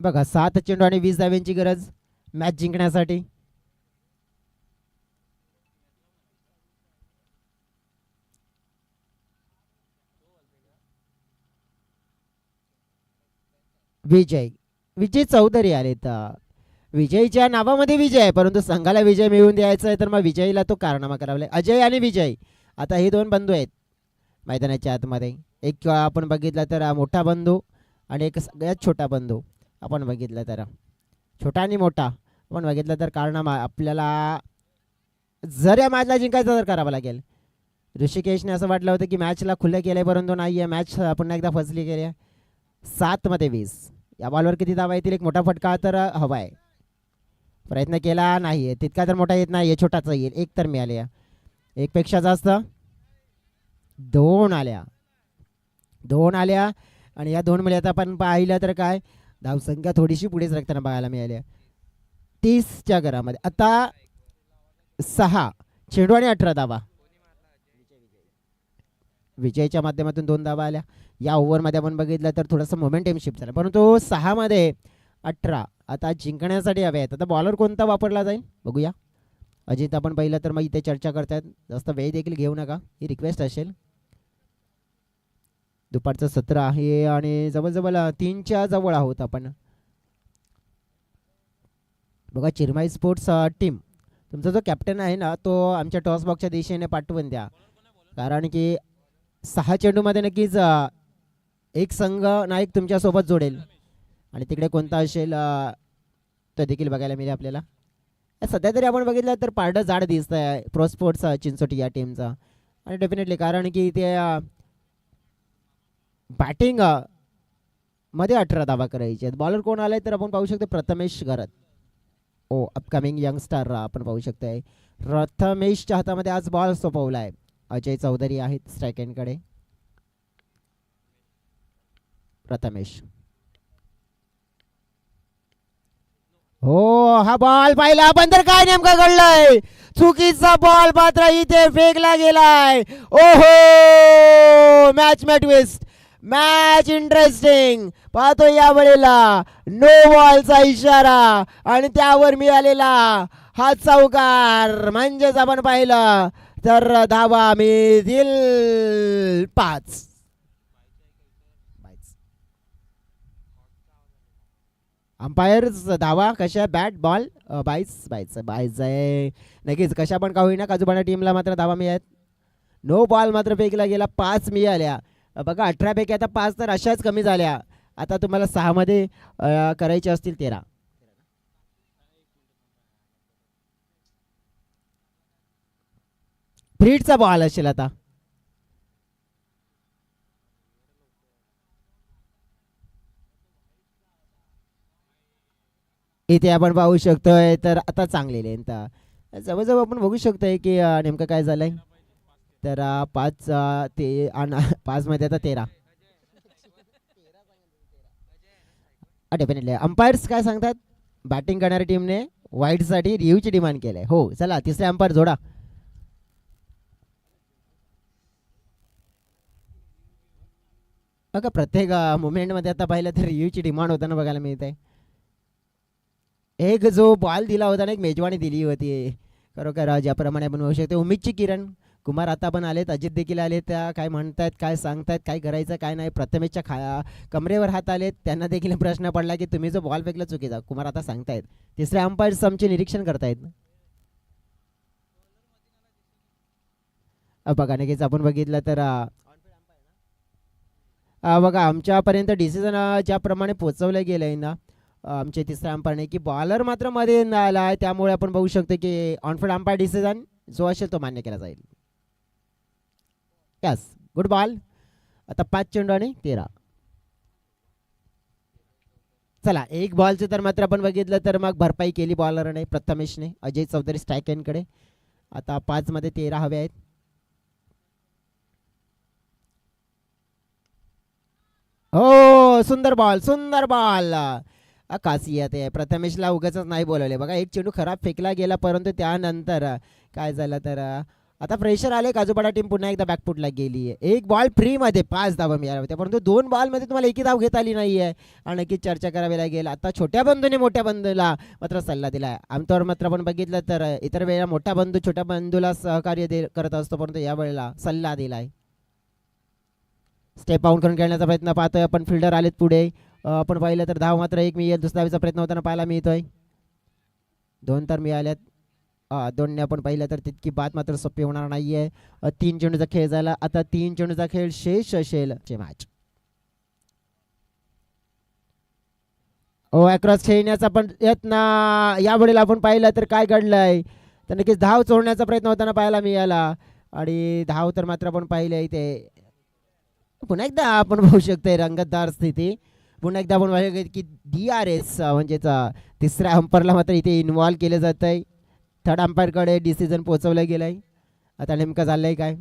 बघा 7 चेंडू आणि 20 धाव्यांची गरज मॅच जिंकण्यासाठी. विजय चौधरी आलेत. विजयच्या नावामध्ये विजय आहे परंतु संघाला विजय मिळवून द्यायचा आहे तर मग विजयला तो कारनामा करावा लागेल. अजय आणि विजय आता हे 2 बंधू आहेत मैदानाच्या आतमध्ये. एक आपण बघितलं तर मोठा बंधू आणि एक सगळ्यात छोटा बंधू आपण बघितलं तर छोटा आणि मोठा आपण बघितलं तर कारनामा आपल्याला जर या मॅचला जिंकायचं तर करावं लागेल. ऋषिकेशने असं वाटलं होतं की मॅचला खुलं केलंय, परंतु नाही आहे, मॅच पुन्हा एकदा फसली गेली आहे. 7-20. या बॉलवर किती धावा येतील? एक मोठा फटका तर हवा आहे. प्रयत्न केला नाही, तितका तर मोठा येत नाही, छोटाचा येईल. एक तर मिळाले, एक पेक्षा जास्त 2 आल्या, 2 आल्या. आणि या 2 मध्ये आता आपण पाहिलं तर काय धावसंख्या थोडीशी पुढे सरकताना बघायला मिळाली. 30च्या घरामध्ये आता 6 चेंडू आणि 18 धावा. विजयच्या माध्यमातून 2 धावा आल्या. या ओव्हरमध्ये आपण बघितलं तर थोडंसं मोमेंटम शिफ्ट झालं, परंतु 6 मध्ये 18 आता जिंकण्यासाठी हवे आहेत. आता बॉलर कोणता वापरला जाईल बघूया. अजित आपण पाहिलं तर मग इथे चर्चा करतात, जास्त वेळ देखील घेऊ नका, ही रिक्वेस्ट असेल. दुपारचं सत्र आहे आणि जवळजवळ 3च्या जवळ आहोत आपण. बघा चिरमाई स्पोर्ट्स टीम, तुमचा जो कॅप्टन आहे ना तो आमच्या टॉस बॉक्सच्या दिशेने पाठवून द्या, कारण की 6 चेंडूमध्ये नक्कीच एक संघ नायक तुमच्यासोबत जोडेल आणि तिकडे कोणता असेल तो देखील बघायला मिळेल आपल्याला. सध्या तरी आपण बघितलं तर पारडं जाड दिसत आहे प्रो स्पोर्ट्स चिंचोटी या टीमचा. आणि डेफिनेटली कारण की ते बॅटिंग मध्ये 18 धावा करायचे आहेत. बॉलर कोण आलाय तर आपण पाहू शकतो प्रथमेश घरत. ओ अपकमिंग यंगस्टर आपण पाहू शकतोय. प्रथमेशच्या हातामध्ये आज बॉल सोपवला आहे. अजय चौधरी आहेत स्ट्राईक एंडकडे. प्रथमेश, हो हा बॉल पाहिला आपण तर काय नेमकं घडलंय? चुकीचा बॉल मात्र इथे फेकला गेलाय. ओहो, मॅच ट्विस्ट, मॅच इंटरेस्टिंग. पाहतो या वेळेला नो बॉलचा इशारा आणि त्यावर मिळालेला हा चौकार, म्हणजेच आपण पाहिलं तर धावा मिळतील 5. अंपायर्स धावा कशा बॅट बॉल 22 आहे. नक्कीच कशा पण का होईना काजूबाणा टीमला मात्र धावा मिळत. नो बॉल मात्र फेकला गेला, 5 मिळाल्या. बघा 18 पैकी आता 5 तर अशाच कमी झाल्या. आता तुम्हाला 6 मध्ये करायचे असतील 13. फ्रीडचा बॉल असेल आता. इथे आपण पाहू शकतोय तर आता चांगली लेंथ जवळजवळ आपण बघू शकतोय की नेमकं काय झालंय तर 5 ते 5 मध्ये आता 13. डेफिनेटली अंपायर्स काय सांगतात? बॅटिंग करणाऱ्या टीमने वाईडसाठी रिव्ह्यूची डिमांड केली. हो चला तिसरे अंपायर जोडा. बघा प्रत्येक मुवमेंटमध्ये आता पाहिलं तर रिव्ह्यूची डिमांड होताना बघायला मिळत आहे. एक जो बॉल दिला होता ना, एक मेजवानी दिली होती खरोखर, ज्याप्रमाणे आपण बघू शकतो. उमेदची किरण कुमार आता पण आलेत, अजित देखील आले. त्या काय म्हणतायत, काय सांगतायत, काय करायचं काय नाही. प्रथमेशच्या कमरेवर हात आलेत, त्यांना देखील प्रश्न पडला की तुम्ही जो बॉल फेकला चुकीचा. कुमार आता सांगतायत. तिसरे अंपायर्स आमचे निरीक्षण करतायत. बघा नक्कीच आपण बघितलं तर बघा आमच्यापर्यंत डिसिजन ज्याप्रमाणे पोचवलं गेलंय ना आमचे तिसऱ्या अंपायरने की बॉलर मात्र मध्ये आला आहे, त्यामुळे आपण बघू शकतो की ऑनफिल्ड अंपायर डिसिजन जो असेल तो मान्य केला जाईल. Yes, good ball. आता 5 चेंडू आणि 13. चला एक बॉलचे तर मात्र आपण बघितलं तर मग भरपाई केली बॉलरने प्रथमेशने. अजय चौधरी स्ट्राईक एंडकडे. आता 5 मध्ये 13 हवे आहेत. हो सुंदर बॉल, सुंदर बॉल. खासियत आहे प्रथमेशला उगाच नाही बोलवले. बघा एक चेंडू खराब फेकला गेला, परंतु त्यानंतर काय झालं तर आता प्रेशर आले. काजूपाडा टीम पुन्हा एकदा बॅकफुटला गेली. एक बॉल फ्री मध्ये 5 धावा मिळाल्या होत्या, परंतु 2 बॉल मध्ये तुम्हाला एकही धाव घेता आली नाहीये आणि नक्कीच चर्चा करावी लागेल. आता छोट्या बंधूने मोठ्या बंधूला मात्र सल्ला दिला. आमच्यावर मात्र आपण बघितलं तर इतर वेळेला मोठा बंधू छोट्या बंधूला सहकार्य करत असतो, परंतु या वेळेला सल्ला दिलाय. स्टेप आउट करून खेळण्याचा प्रयत्न पाहतोय आपण. फिल्डर आलेत पुढे. आपण पाहिलं तर धाव मात्र 1 मिळेल. दुसऱ्या धावेचा प्रयत्न होताना पाहायला मिळतोय. 2 तर मिळाल्यात. 2ने आपण पाहिलं तर तितकी बात मात्र सोपी होणार नाहीये. 3 चेंडूचा खेळ झाला. आता 3 चेंडूचा खेळ शेष असेल मॅच. अक्रॉस खेळण्याचा पण यत्न यावेळेला आपण पाहिलं तर काय घडलंय तर नक्कीच धाव चोरण्याचा प्रयत्न होताना पाहायला मिळाला आणि धाव तर मात्र आपण पाहिले इथे पुन्हा एकदा आपण पाहू शकतोय रंगतदार स्थिती. पुन्हा एकदा आपण पाहिलं की DRS म्हणजेच तिसऱ्या अंपायरला मात्र इथे इन्व्हॉल्व केलं जात आहे. थर्ड अंपायरकडे डिसिजन पोहोचवलं गेलं आहे. आता नेमकं चाललंय काय.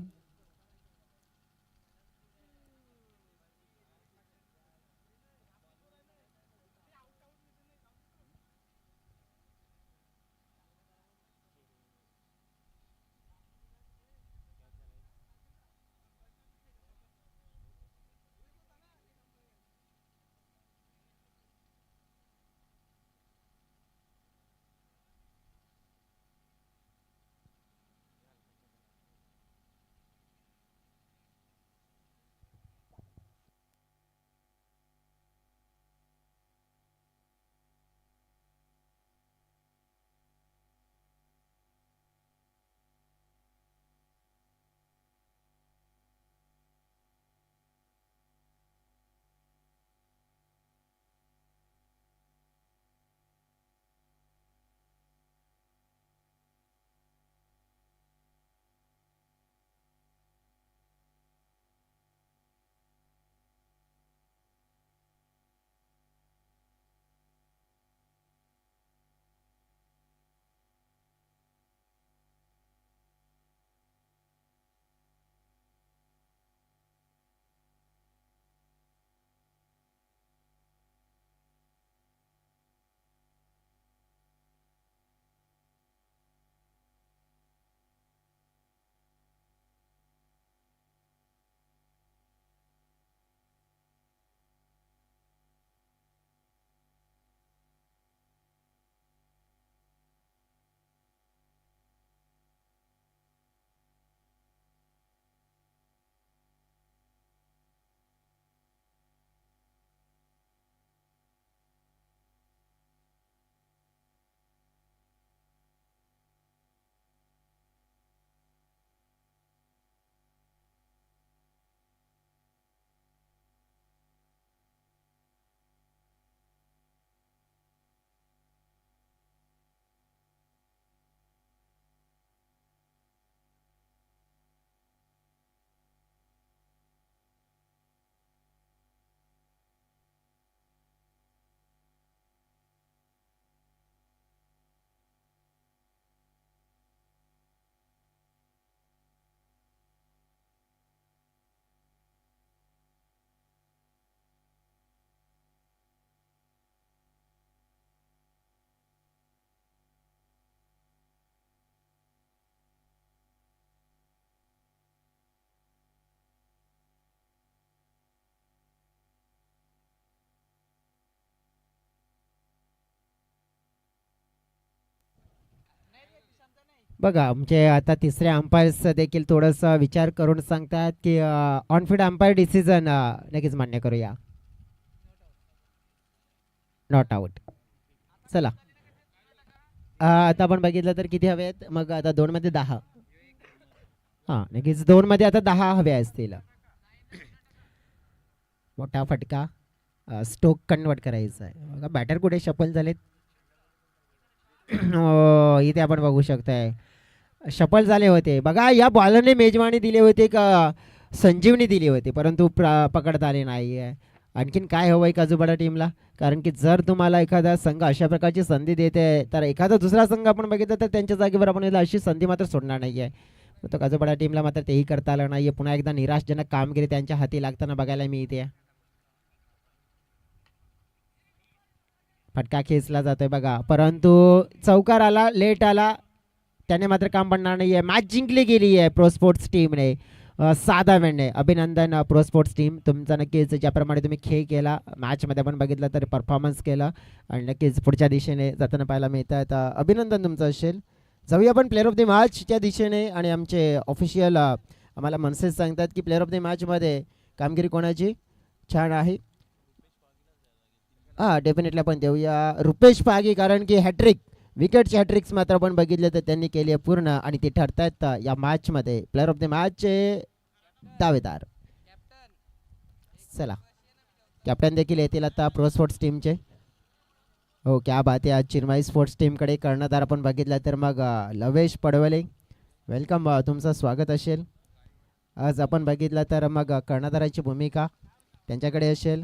बघा म्हणजे आता तिसऱ्या अंपायर्स देखील थोडंसं विचार करून सांगतात की ऑन फील्ड अंपायर डिसिजन नक्कीच मान्य करूया. Not out. चला आता आपण बघितलं तर किती हवे आहेत मग आता 2 मध्ये 10. हां नक्कीच 2 मध्ये आता 10 हवे असतील. मोठा फटका स्टोक कन्वर्ट करायचा आहे. बघा बॅटर कुठे शफल झालेत. इथे आपण बघू शकताय शफल झाले होते. बघा या बॉलरने मेजवानी दिली होती का संजीवनी दिली होती परंतु पकडता आली नाही आहे. आणखीन काय हवं आहे काजूपाडा टीमला कारण की जर तुम्हाला एखादा संघ अशा प्रकारची संधी देते तर एखादा दुसरा संघ आपण बघितलं तर त्यांच्या जागेवर आपण याला अशी संधी मात्र सोडणार नाही आहे. तो काजूपाडा टीमला मात्र तेही करता आलं नाही आहे. पुन्हा एकदा निराशजनक कामगिरी त्यांच्या हाती लागताना बघायला मिळते. फटका खेचला जातोय बघा परंतु चौकार आला लेट आला त्याने मात्र काम पडणार नाही आहे. मॅच जिंकली गेली आहे प्रो स्पोर्ट्स टीमने 6 धावांनी. अभिनंदन प्रो स्पोर्ट्स टीम तुमचा. नक्कीच ज्याप्रमाणे तुम्ही खेळ केला मॅचमध्ये आपण बघितलं तर परफॉर्मन्स केला आणि नक्कीच पुढच्या दिशेने जाताना पाहायला मिळतात. अभिनंदन तुमचं असेल. जाऊया आपण प्लेअर ऑफ द मॅचच्या दिशेने आणि आमचे ऑफिशियल आम्हाला मनसेच सांगतात की प्लेअर ऑफ द मॅचमध्ये कामगिरी कोणाची छान आहे. हां डेफिनेटली आपण देऊया रुपेश पागी कारण की हॅट्रिक विकेटचे हॅट्रिक्स मात्र आपण बघितले तर त्यांनी केली आहे पूर्ण आणि ते ठरतायत या मॅचमध्ये प्लेअर ऑफ द मॅचचे दावेदार. चला कॅप्टन देखील येतील आता प्रो स्पोर्ट्स टीमचे. हो क्या बात आहे. आज चिन्मय स्पोर्ट्स टीमकडे कर्णधार आपण बघितलं तर मग लवेश पडवले वेलकम, तुमचं स्वागत असेल. आज आपण बघितलं तर मग कर्णधाराची भूमिका त्यांच्याकडे असेल.